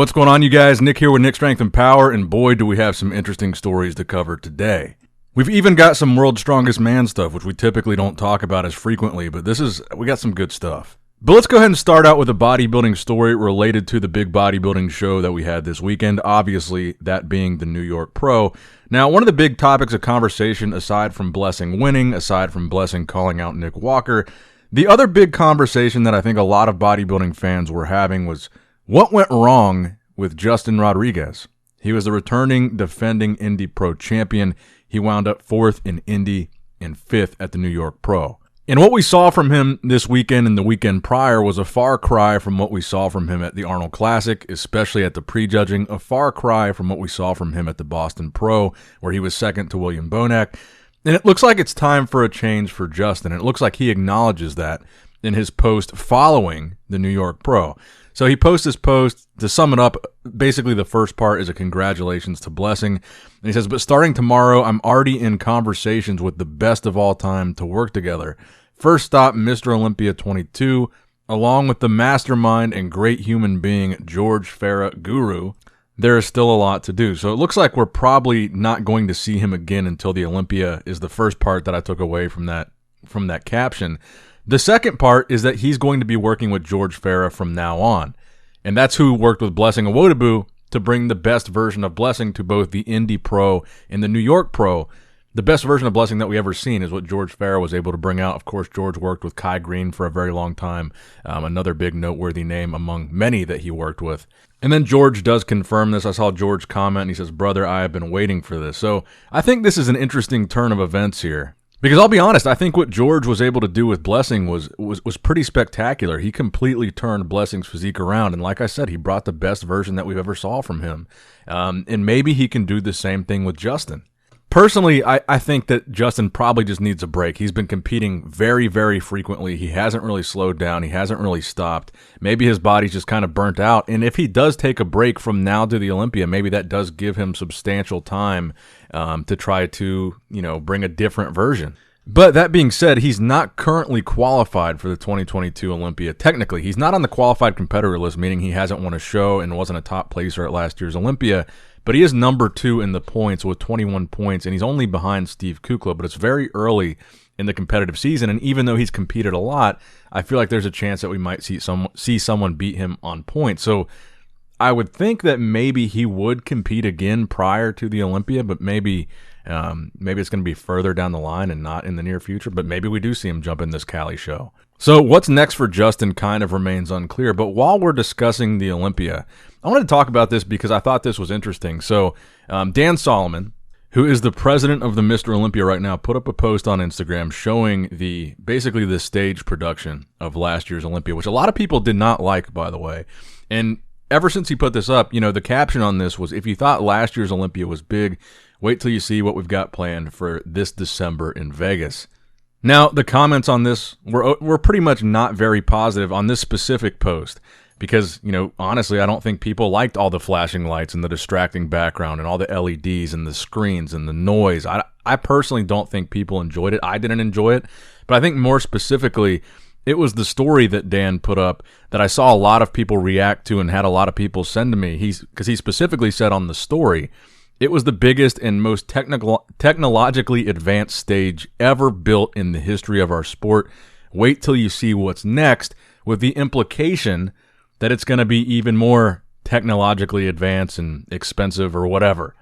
What's going on, you guys? Nick here with Nick Strength and Power, and boy, do we have some interesting stories to cover today. We've even got some World's Strongest Man stuff, which we typically don't talk about as frequently, but we got some good stuff. But let's go ahead and start out with a bodybuilding story related to the big bodybuilding show that we had this weekend, obviously that being the New York Pro. Now, one of the big topics of conversation, aside from Blessing winning, aside from Blessing calling out Nick Walker, the other big conversation that I think a lot of bodybuilding fans were having was what went wrong with Justin Rodriguez. He was the returning, defending Indy Pro champion. He wound up 4th in Indy and 5th at the New York Pro. And what we saw from him this weekend and the weekend prior was a far cry from what we saw from him at the Arnold Classic, especially at the prejudging, a far cry from what we saw from him at the Boston Pro, where he was second to William Bonac. And it looks like it's time for a change for Justin. It looks like he acknowledges that in his post following the New York Pro. So he posts this post, to sum it up, basically the first part is a congratulations to Blessing. And he says, but starting tomorrow, I'm already in conversations with the best of all time to work together. First stop, Mr. Olympia 22, along with the mastermind and great human being, George Farrah Guru. There is still a lot to do. So it looks like we're probably not going to see him again until the Olympia is the first part that I took away from that caption. The second part is that he's going to be working with George Farrah from now on. And that's who worked with Blessing Awodabu to bring the best version of Blessing to both the Indy Pro and the New York Pro. The best version of Blessing that we ever seen is what George Farrah was able to bring out. Of course, George worked with Kai Green for a very long time, another big noteworthy name among many that he worked with. And then George does confirm this. I saw George comment, and he says, brother, I have been waiting for this. So I think this is an interesting turn of events here. Because I'll be honest, I think what George was able to do with Blessing was pretty spectacular. He completely turned Blessing's physique around, and like I said, he brought the best version that we've ever saw from him. And maybe he can do the same thing with Justin. Personally, I think that Justin probably just needs a break. He's been competing very, very frequently. He hasn't really slowed down. He hasn't really stopped. Maybe his body's just kind of burnt out. And if he does take a break from now to the Olympia, maybe that does give him substantial time to try to, bring a different version. But that being said, he's not currently qualified for the 2022 Olympia. Technically, he's not on the qualified competitor list, meaning he hasn't won a show and wasn't a top placer at last year's Olympia. But he is number 2 in the points with 21 points, and he's only behind Steve Kukla, but it's very early in the competitive season, and even though he's competed a lot, I feel like there's a chance that we might see someone beat him on points. So I would think that maybe he would compete again prior to the Olympia, but maybe it's going to be further down the line and not in the near future, but maybe we do see him jump in this Cali show. So what's next for Justin kind of remains unclear, but while we're discussing the Olympia, I wanted to talk about this because I thought this was interesting. So Dan Solomon, who is the president of the Mr. Olympia right now, put up a post on Instagram showing basically the stage production of last year's Olympia, which a lot of people did not like, by the way. And ever since he put this up, the caption on this was, if you thought last year's Olympia was big, wait till you see what we've got planned for this December in Vegas. Now, the comments on this were pretty much not very positive on this specific post because, honestly, I don't think people liked all the flashing lights and the distracting background and all the LEDs and the screens and the noise. I personally don't think people enjoyed it. I didn't enjoy it, but I think more specifically, it was the story that Dan put up that I saw a lot of people react to and had a lot of people send to me. Because he specifically said on the story, it was the biggest and most technologically advanced stage ever built in the history of our sport. Wait till you see what's next, with the implication that it's going to be even more technologically advanced and expensive or whatever.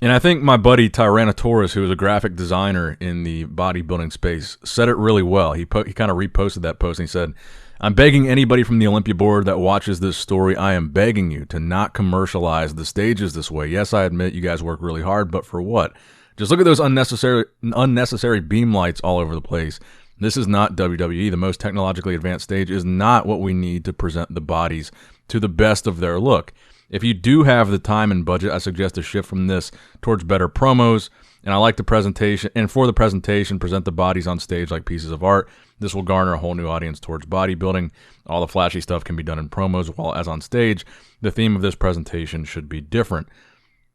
And I think my buddy Tyrannosaurus, who is a graphic designer in the bodybuilding space, said it really well. He kind of reposted that post and he said, I'm begging anybody from the Olympia board that watches this story, I am begging you to not commercialize the stages this way. Yes, I admit you guys work really hard, but for what? Just look at those unnecessary beam lights all over the place. This is not WWE. The most technologically advanced stage is not what we need to present the bodies to the best of their look. If you do have the time and budget, I suggest a shift from this towards better promos. And I like the presentation, and for the presentation, present the bodies on stage like pieces of art. This will garner a whole new audience towards bodybuilding. All the flashy stuff can be done in promos, while as on stage, the theme of this presentation should be different.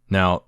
Now,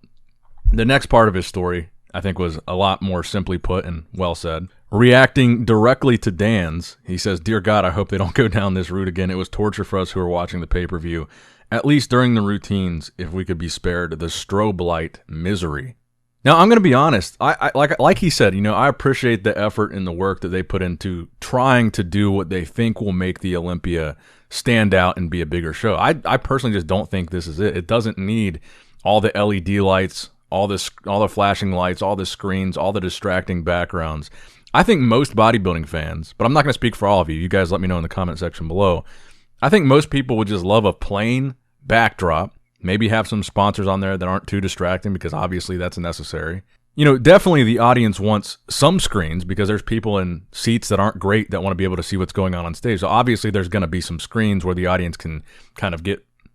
the next part of his story, I think, was a lot more simply put and well said. Reacting directly to Dan's, he says, "Dear God, I hope they don't go down this route again. It was torture for us who are watching the pay-per-view. at least during the routines, if we could be spared the strobe light misery. Now, I'm going to be honest. Like he said, I appreciate the effort and the work that they put into trying to do what they think will make the Olympia stand out and be a bigger show. I personally just don't think this is it. It doesn't need all the LED lights, all the flashing lights, all the screens, all the distracting backgrounds. I think most bodybuilding fans, but I'm not going to speak for all of you. You guys let me know in the comment section below. I think most people would just love a plain backdrop, maybe have some sponsors on there that aren't too distracting because obviously that's necessary. Definitely the audience wants some screens because there's people in seats that aren't great that want to be able to see what's going on stage. So obviously there's going to be some screens where the audience can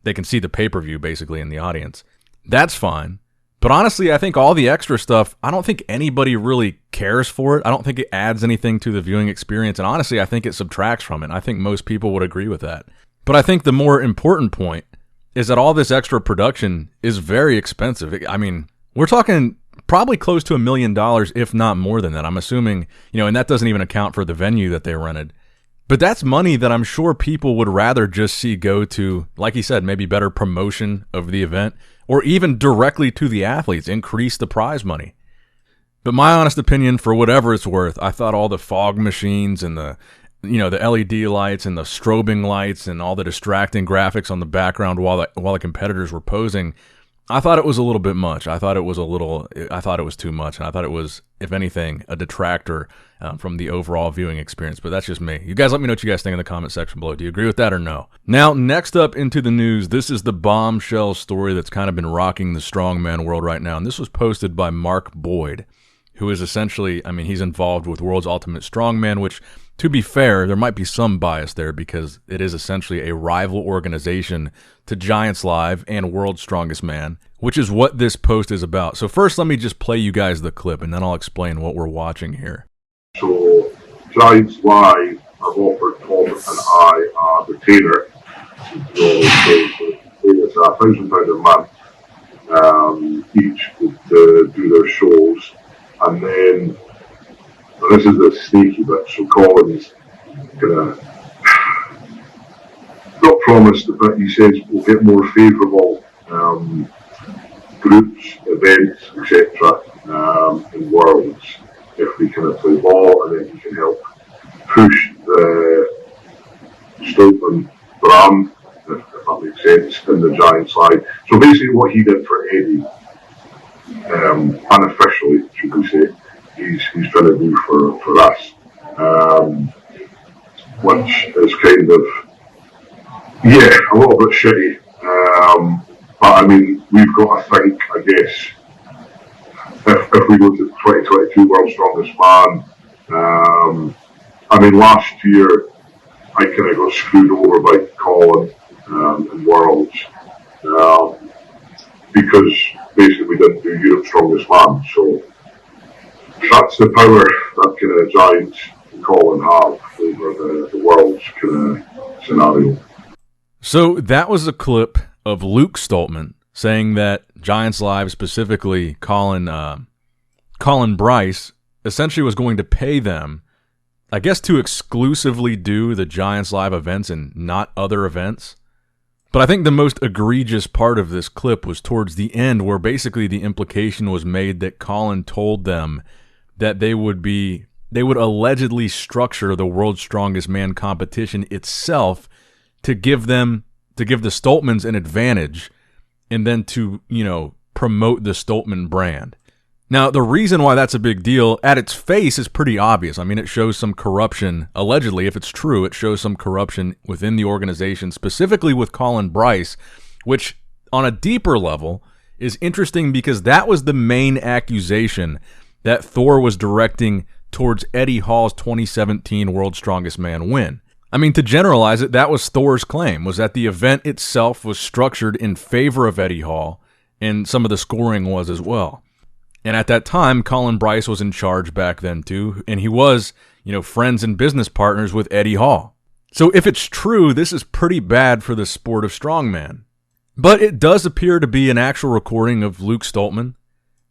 they can see the pay-per-view basically in the audience. That's fine. But honestly, I think all the extra stuff, I don't think anybody really cares for it. I don't think it adds anything to the viewing experience. And honestly, I think it subtracts from it. I think most people would agree with that. But I think the more important point is that all this extra production is very expensive. I mean, we're talking probably close to $1 million, if not more than that. I'm assuming, and that doesn't even account for the venue that they rented. But that's money that I'm sure people would rather just see go to, like he said, maybe better promotion of the event, or even directly to the athletes, increase the prize money. But my honest opinion, for whatever it's worth, I thought all the fog machines and the LED lights and the strobing lights and all the distracting graphics on the background while the competitors were posing, I thought it was a little bit much. I thought it was too much. And I thought it was, if anything, a detractor from the overall viewing experience. But that's just me. You guys let me know what you guys think in the comment section below. Do you agree with that or no? Now, next up into the news, this is the bombshell story that's kind of been rocking the strongman world right now. And this was posted by Mark Boyd, who is essentially, he's involved with World's Ultimate Strongman, which, to be fair, there might be some bias there because it is essentially a rival organization to Giants Live and World's Strongest Man, which is what this post is about. So first, let me just play you guys the clip, and then I'll explain what we're watching here. So Giants Live have offered Tom and I a retainer. So it's £1,000 a month each to do their shows. And then, this is the sneaky bit, so Colin's not promised, but he says we'll get more favourable groups, events, etc. In Worlds if we kind of play ball, and then he can help push the Strongman brand, if that makes sense, in the Giants side. So basically what he did for Eddie, unofficially, should we say, he's trying to do for us, which is kind of, a little bit shitty. But we've got to think, I guess, if we go to 2022 World's Strongest Man, last year I kind of got screwed over by Colin in Worlds because basically we didn't do Europe's Strongest Man. So that's the power that kind of Giants and Colin have over the Worlds kind of scenario. So that was a clip of Luke Stoltman saying that Giants Live, specifically Colin Bryce, essentially was going to pay them, I guess, to exclusively do the Giants Live events and not other events. But I think the most egregious part of this clip was towards the end, where basically the implication was made that Colin told them that they would allegedly structure the World's Strongest Man competition itself to give the Stoltmans an advantage, and then to, promote the Stoltman brand. Now, the reason why that's a big deal, at its face, is pretty obvious. It shows some corruption. Allegedly, if it's true, it shows some corruption within the organization, specifically with Colin Bryce, which, on a deeper level, is interesting because that was the main accusation that Thor was directing towards Eddie Hall's 2017 World's Strongest Man win. To generalize it, that was Thor's claim, was that the event itself was structured in favor of Eddie Hall, and some of the scoring was as well. And at that time, Colin Bryce was in charge back then too, and he was, friends and business partners with Eddie Hall. So if it's true, this is pretty bad for the sport of strongman. But it does appear to be an actual recording of Luke Stoltman,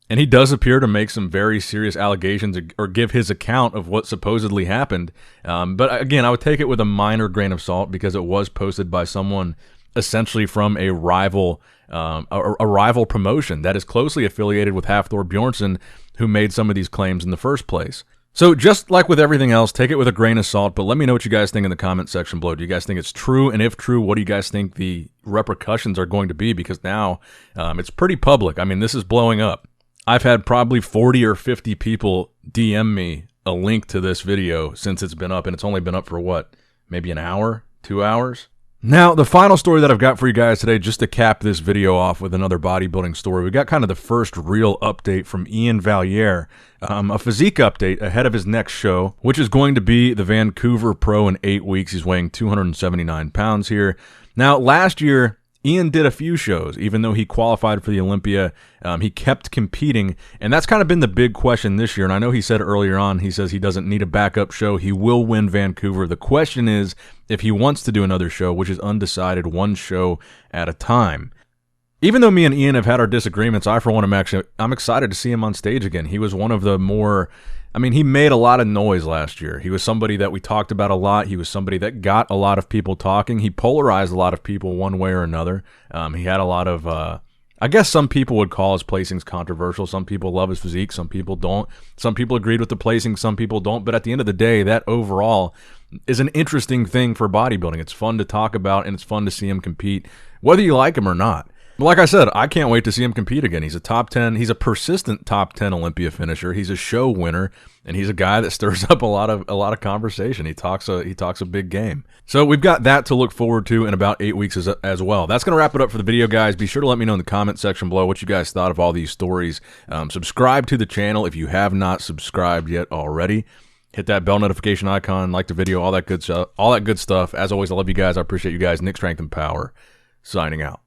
and he does appear to make some very serious allegations or give his account of what supposedly happened. But again, I would take it with a minor grain of salt because it was posted by someone essentially from a rival promotion that is closely affiliated with Thor Bjornsson, who made some of these claims in the first place. So just like with everything else, take it with a grain of salt, but let me know what you guys think in the comment section below. Do you guys think it's true? And if true, what do you guys think the repercussions are going to be? Because now it's pretty public. I mean, this is blowing up. I've had probably 40 or 50 people DM me a link to this video since it's been up, and it's only been up for what, maybe an hour, 2 hours? Now, the final story that I've got for you guys today, just to cap this video off with another bodybuilding story, we got kind of the first real update from Iain Valliere, a physique update ahead of his next show, which is going to be the Vancouver Pro in 8 weeks. He's weighing 279 pounds here. Now, last year, Iain did a few shows. Even though he qualified for the Olympia, he kept competing, and that's kind of been the big question this year. And I know he said earlier on, he says he doesn't need a backup show. He will win Vancouver. The question is if he wants to do another show, which is undecided, one show at a time. Even though me and Iain have had our disagreements, I, for one, I'm excited to see him on stage again. He was one of the more... I mean, he made a lot of noise last year. He was somebody that we talked about a lot. He was somebody that got a lot of people talking. He polarized a lot of people one way or another. He had a lot of, I guess some people would call his placings controversial. Some people love his physique. Some people don't. Some people agreed with the placing. Some people don't. But at the end of the day, that overall is an interesting thing for bodybuilding. It's fun to talk about, and it's fun to see him compete, whether you like him or not. But like I said, I can't wait to see him compete again. He's a top 10. He's a persistent top 10 Olympia finisher. He's a show winner, and he's a guy that stirs up a lot of conversation. He talks a big game. So we've got that to look forward to in about 8 weeks as well. That's going to wrap it up for the video, guys. Be sure to let me know in the comment section below what you guys thought of all these stories. Subscribe to the channel if you have not subscribed yet already. Hit that bell notification icon, like the video, all that good stuff. As always, I love you guys. I appreciate you guys. Nick Strength and Power, signing out.